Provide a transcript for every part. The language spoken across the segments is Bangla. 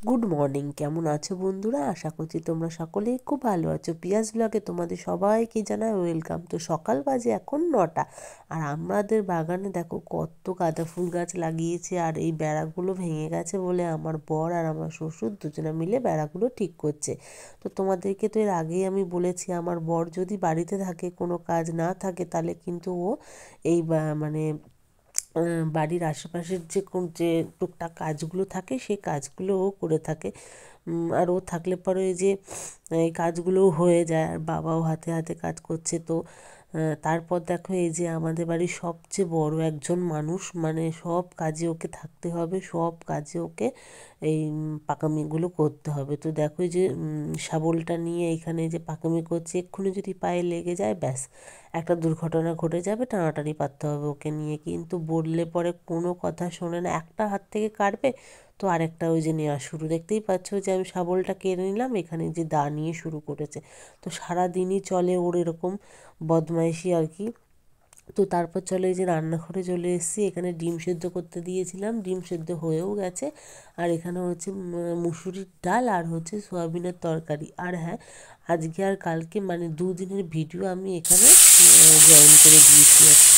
গুড মর্নিং, কেমন আছো বন্ধুরা? আশা করছি তোমরা সকলেই খুব ভালো আছো। পিয়াস ব্লগে তোমাদের সবাইকে জানাই ওয়েলকাম। তো সকাল বাজে এখন 9টা, আর আমাদের বাগানে দেখো কত গাঁদা ফুল গাছ লাগিয়েছে। আর এই বেড়াগুলো ভেঙে গেছে বলে আমার বর আর আমার শ্বশুর দুজনে মিলে বেড়াগুলো ঠিক করছে। তো তোমাদেরকে তো এর আগেই আমি বলেছি, আমার বর যদি বাড়িতে থাকে, কোনো কাজ না থাকে, তাহলে কিন্তু ও এই মানে বাড়ির আশেপাশের যে টুকটাক কাজগুলো থাকে সেই কাজগুলো ও করে থাকে। আর ও থাকলে পরে ওই যে এই কাজগুলোও হয়ে যায়, আর বাবাও হাতে হাতে কাজ করছে। তো তারপর দেখো, এই যে আমাদের বাড়ির সবচেয়ে বড় একজন মানুষ, মানে সব কাজে ওকে থাকতে হবে, সব কাজে ওকে এই পাকামিগুলো করতে হবে। তো দেখো, এই যে শাবলটা নিয়ে এখানে যে পাকামি করছে, এক্ষুনি যদি পায়ে লেগে যায় ব্যাস একটা দুর্ঘটনা ঘটে যাবে, টানাটানি পারতে হবে ওকে নিয়ে। কিন্তু বললে পরে কোনো কথা শোনে না, একটা হাত থেকে কাটবে তো আরেকটা ওই যে নেওয়া শুরু। দেখতেই পাচ্ছ যে আমি শাবলটা কেড়ে নিলাম, এখানে যে দা নিয়ে শুরু করেছে। তো সারাদিনই চলে ওর এরকম বদমাইশি আর কি। তো তারপর চলে, এই যে রান্নাঘরে চলে এসেছি। এখানে ডিম সেদ্ধ করতে দিয়েছিলাম, ডিম সেদ্ধ হয়েও গেছে। আর এখানে হচ্ছে মুসুরির ডাল আর হচ্ছে সয়াবিনের তরকারি। আর হ্যাঁ, আজকে আর কালকে মানে দুদিনের ভিডিও আমি এখানে জয়েন করে দিয়েছি আর কি।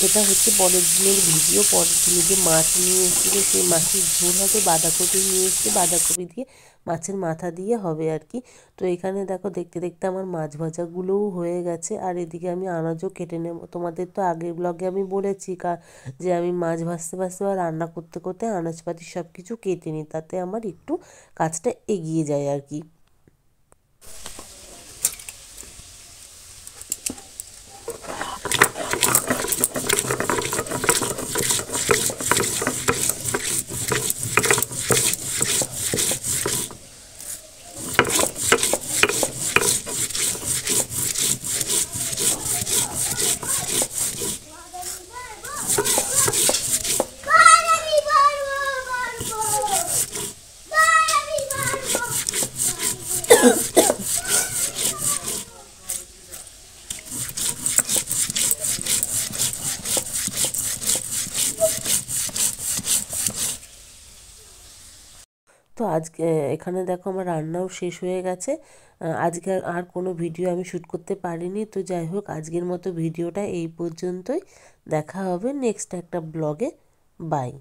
এটা হচ্ছে পরের দিনের ভিডিও। পরের দিনে যে মাছ নিয়ে এসেছিলো, সেই মাছের ঝোল হবে, বাঁধাকপি নিয়ে এসেছি, বাঁধাকপি দিয়ে মাছের মাথা দিয়ে হবে আর কি। তো এখানে দেখো, দেখতে দেখতে আমার মাছ ভাজাগুলোও হয়ে গেছে। আর এদিকে আমি আনাজও কেটে নেব। তোমাদের তো আগের ব্লগে আমি বলেছি যে আমি মাছ ভাজতে ভাজতে বা রান্না করতে করতে আনাজপাতি সব কিছু কেটে নিই, তাতে আমার একটু কাজটা এগিয়ে যায় আর কি। তো আজকে এখানে দেখো আমার রান্নাও শেষ হয়ে গেছে। আজকে আর কোনো ভিডিও আমি শ্যুট করতে পারিনি। তো যাই হোক, আজকের মতো ভিডিওটা এই পর্যন্তই। দেখা হবে নেক্সট একটা ব্লগে। বাই।